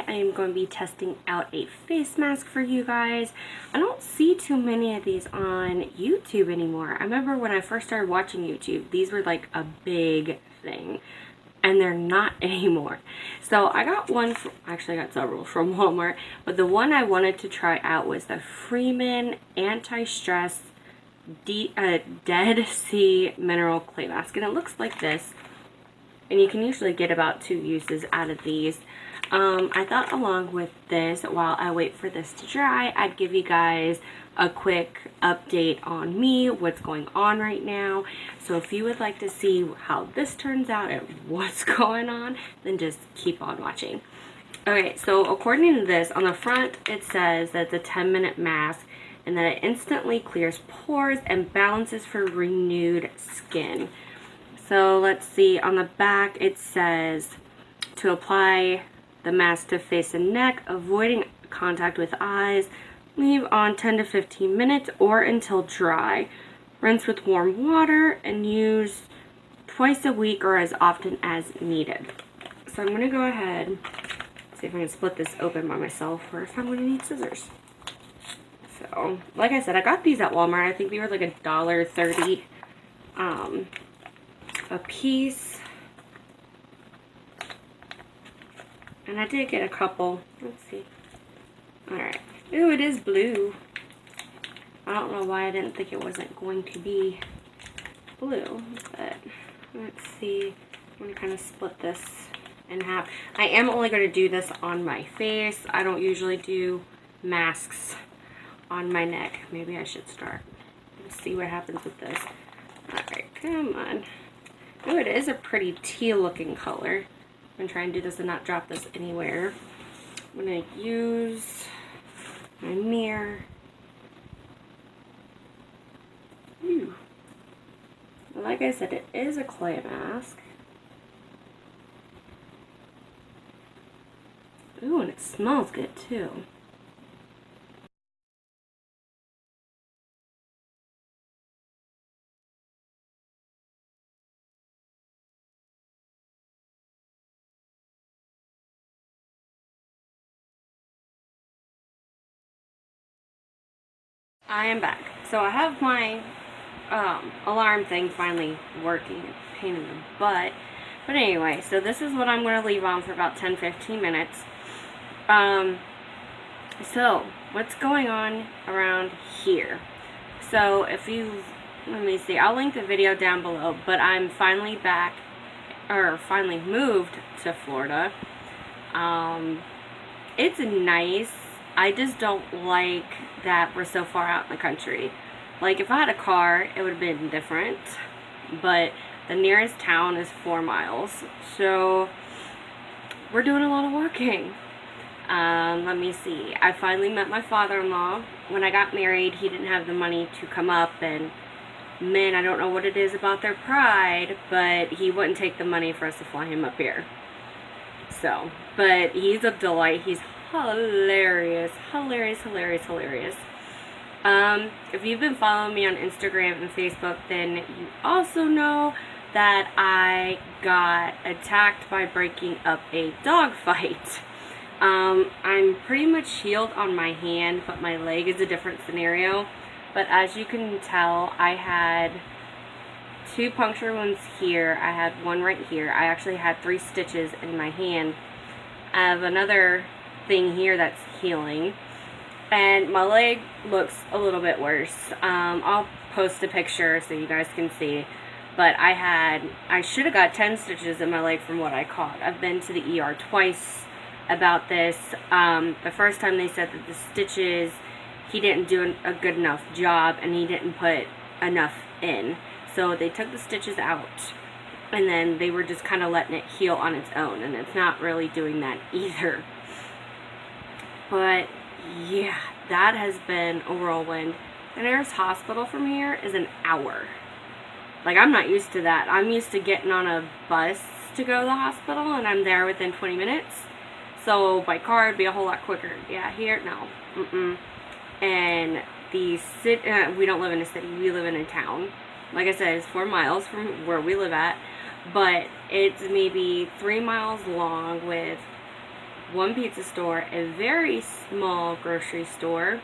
I am going to be testing out a face mask for you guys. I don't see too many of these on YouTube anymore. I remember when I first started watching YouTube, these were like a big thing, and they're not anymore. So I got one, actually I got several from Walmart, but the one I wanted to try out was the Freeman Anti-Stress Dead Sea Mineral Clay Mask, and it looks like this. And you can usually get about 2 uses out of these. I thought along with this, while I wait for this to dry, I'd give you guys a quick update on me, what's going on right now. So if you would like to see how this turns out and what's going on, then just keep on watching. Okay, so according to this, on the front it says that it's a 10-minute mask and that it instantly clears pores and balances for renewed skin. So let's see, on the back it says to apply the mask to face and neck, avoiding contact with eyes, leave on 10 to 15 minutes or until dry. Rinse with warm water and use twice a week or as often as needed. So I'm going to go ahead, see if I can split this open by myself or if I'm going to need scissors. So, like I said, I got these at Walmart. I think they were like $1.30 a piece. And I did get a couple. Let's see. Alright. Ooh, it is blue. I don't know why I didn't think it wasn't going to be blue, but let's see. I'm going to kind of split this in half. I am only going to do this on my face. I don't usually do masks on my neck. Maybe I should start. Let's see what happens with this. Alright, come on. Oh, it is a pretty teal looking color. I'm going to try and do this and not drop this anywhere. I'm going to use my mirror. Ooh. Like I said, it is a clay mask. Ooh, and it smells good too. I am back. So I have my alarm thing finally working. Pain in the butt. But anyway, so this is what I'm going to leave on for about 10-15 minutes. So what's going on around here? So if you, let me see, I'll link the video down below, but I'm finally back, or finally moved to Florida. It's nice. I just don't like that we're so far out in the country. Like, if I had a car, it would have been different. But the nearest town is 4 miles. So, we're doing a lot of walking. Let me see. I finally met my father-in-law. When I got married, he didn't have the money to come up. And, men, I don't know what it is about their pride, but he wouldn't take the money for us to fly him up here. So, but he's a delight. He's hilarious. If you've been following me on Instagram and Facebook, then you also know that I got attacked by breaking up a dog fight. I'm pretty much healed on my hand, but my leg is a different scenario. But as you can tell, I had 2 puncture wounds here. I had one right here. I actually had 3 stitches in my hand. I have another thing here that's healing, and my leg looks a little bit worse. I'll post a picture so you guys can see, but I should have got 10 stitches in my leg from what I caught. I've been to the ER twice about this. The first time they said that the stitches, he didn't do a good enough job and he didn't put enough in, so they took the stitches out and then they were just kind of letting it heal on its own, and it's not really doing that either. But yeah, that has been a whirlwind. The nearest hospital from here is an hour. Like, I'm not used to that. I'm used to getting on a bus to go to the hospital, and I'm there within 20 minutes. So by car, it'd be a whole lot quicker. Yeah, here, no. And the city, we don't live in a city. We live in a town. Like I said, it's 4 miles from where we live at. But it's maybe 3 miles long with one pizza store, a very small grocery store.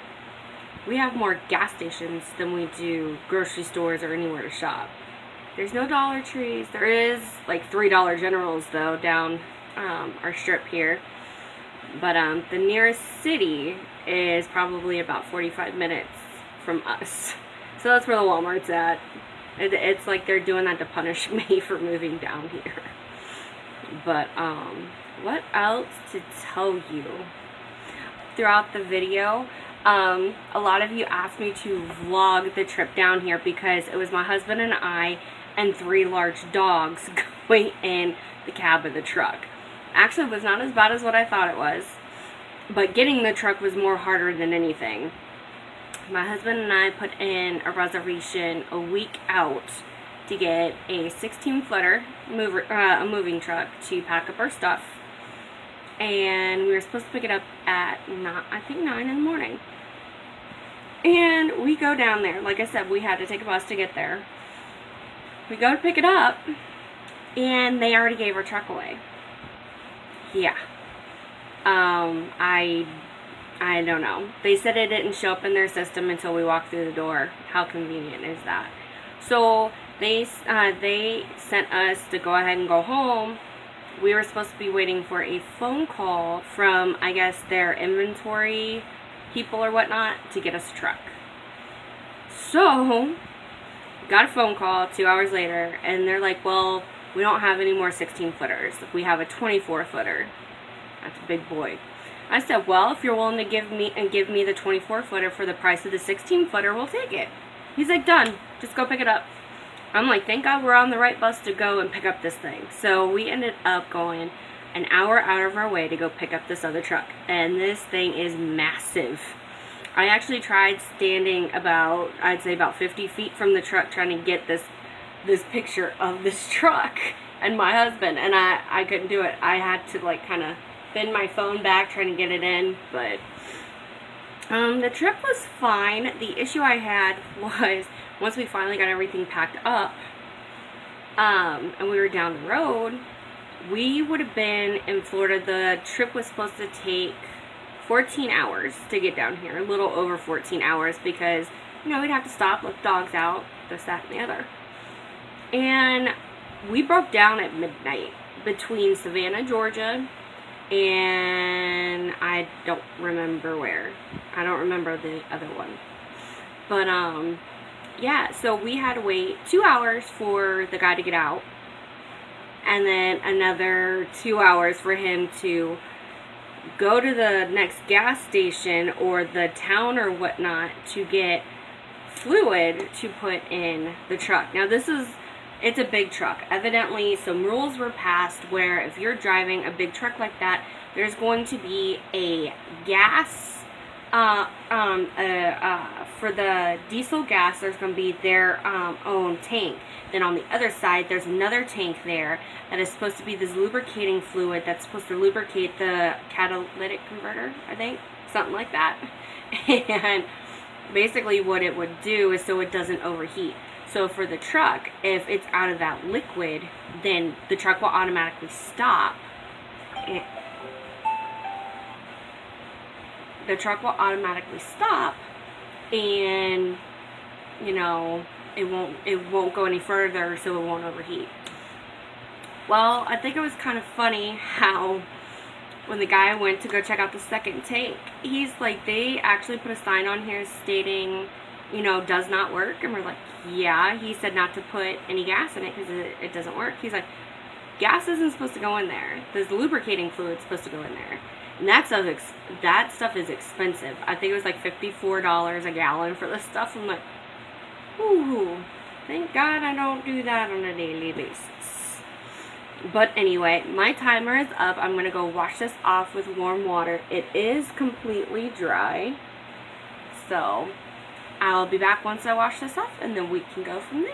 We have more gas stations than we do grocery stores or anywhere to shop. There's no Dollar Trees. There is like $3 Generals though down our strip here. But the nearest city is probably about 45 minutes from us. So that's where the Walmart's at. It's like they're doing that to punish me for moving down here. But what else to tell you? Throughout the video, a lot of you asked me to vlog the trip down here because it was my husband and I and 3 large dogs going in the cab of the truck. Actually, it was not as bad as what I thought it was, but getting the truck was more harder than anything. My husband and I put in a reservation a week out to get a 16-footer a moving truck to pack up our stuff, and we were supposed to pick it up at I think 9 in the morning. And we go down there. Like I said, we had to take a bus to get there. We go to pick it up, and they already gave our truck away. Yeah. I don't know. They said it didn't show up in their system until we walked through the door. How convenient is that? So they sent us to go ahead and go home. We were supposed to be waiting for a phone call from, I guess, their inventory people or whatnot to get us a truck. So got a phone call 2 hours later, and they're like, well, we don't have any more 16-footers. We have a 24-footer. That's a big boy. I said, well, if you're willing to give me the 24-footer for the price of the 16-footer, we'll take it. He's like, done. Just go pick it up. I'm like, thank God we're on the right bus to go and pick up this thing. So we ended up going an hour out of our way to go pick up this other truck. And this thing is massive. I actually tried standing about, I'd say about 50 feet from the truck trying to get this picture of this truck and my husband, and I couldn't do it. I had to like kind of bend my phone back trying to get it in, but the trip was fine. The issue I had was once we finally got everything packed up and we were down the road, we would have been in Florida. The trip was supposed to take 14 hours to get down here, a little over 14 hours, because, you know, we'd have to stop, let the dogs out, this, that, and the other. And we broke down at midnight between Savannah, Georgia, and I don't remember where. I don't remember the other one. But, yeah, so we had to wait 2 hours for the guy to get out, and then another 2 hours for him to go to the next gas station or the town or whatnot to get fluid to put in the truck. Now it's a big truck. Evidently some rules were passed where if you're driving a big truck like that, there's going to be a gas for the diesel gas, there's going to be their own tank. Then on the other side, there's another tank there that is supposed to be this lubricating fluid that's supposed to lubricate the catalytic converter, I think, something like that. And basically what it would do is so it doesn't overheat. So for the truck, if it's out of that liquid, then the truck will automatically stop. The truck will automatically stop, and you know, it won't go any further, so it won't overheat. Well, I think it was kind of funny how when the guy went to go check out the second tank, he's like, they actually put a sign on here stating, you know, does not work. And we're like, yeah. He said not to put any gas in it because it doesn't work. He's like, gas isn't supposed to go in there. This lubricating fluid is supposed to go in there. And that stuff is expensive. I think it was like $54 a gallon for this stuff. I'm like, ooh, thank God I don't do that on a daily basis. But anyway, my timer is up. I'm going to go wash this off with warm water. It is completely dry. So I'll be back once I wash this off, and then we can go from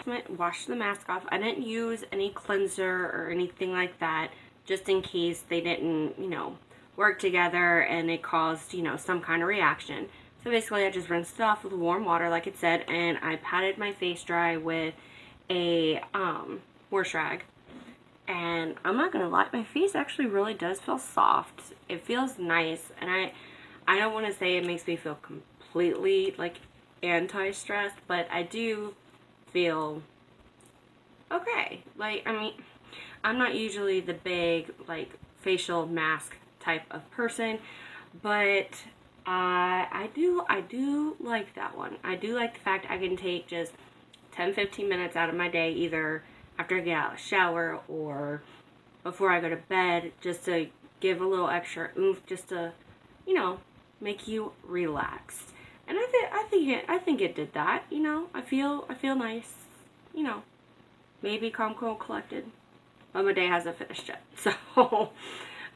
there. Wash the mask off. I didn't use any cleanser or anything like that, just in case they didn't, you know, work together and it caused, you know, some kind of reaction. So basically I just rinsed it off with warm water, like it said, and I patted my face dry with a wash rag. And I'm not gonna lie, my face actually really does feel soft. It feels nice, and I don't want to say it makes me feel completely like anti-stressed, but I do feel okay. Like, I mean, I'm not usually the big like facial mask type of person, but I do like that one. I do like the fact I can take just 10-15 minutes out of my day, either after I get out of the shower or before I go to bed, just to give a little extra oomph, just to, you know, make you relaxed. And I think it did that. You know, I feel nice. You know, maybe calm, cool, collected. But my day hasn't finished yet. So,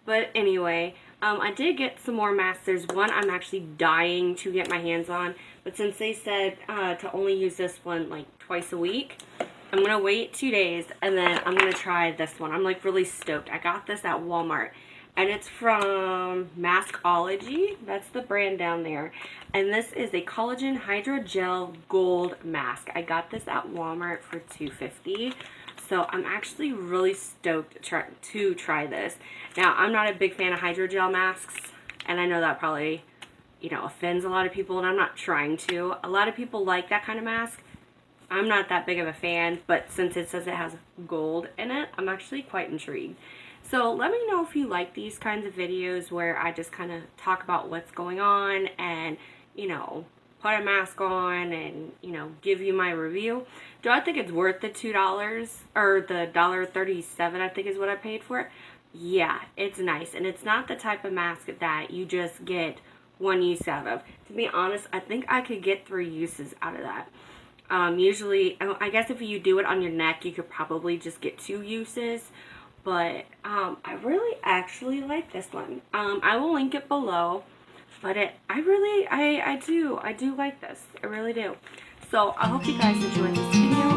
but anyway, I did get some more masks. There's one I'm actually dying to get my hands on, but since they said to only use this one like twice a week, I'm gonna wait 2 days and then I'm gonna try this one. I'm like really stoked. I got this at Walmart, and it's from Maskology. That's the brand down there. And this is a collagen hydrogel gold mask. I got this at Walmart for $2.50. So I'm actually really stoked to try this. Now, I'm not a big fan of hydrogel masks, and I know that probably, you know, offends a lot of people, and I'm not trying to. A lot of people like that kind of mask. I'm not that big of a fan, but since it says it has gold in it, I'm actually quite intrigued. So let me know if you like these kinds of videos where I just kind of talk about what's going on and, you know, put a mask on and, you know, give you my review. Do I think it's worth the $2 or the $1.37 I think is what I paid for it? Yeah, it's nice, and it's not the type of mask that you just get one use out of. To be honest, I think I could get 3 uses out of that. Usually, I guess if you do it on your neck, you could probably just get 2 uses. But I really actually like this one. I will link it below. But I do like this. I really do. So I hope you guys enjoyed this video.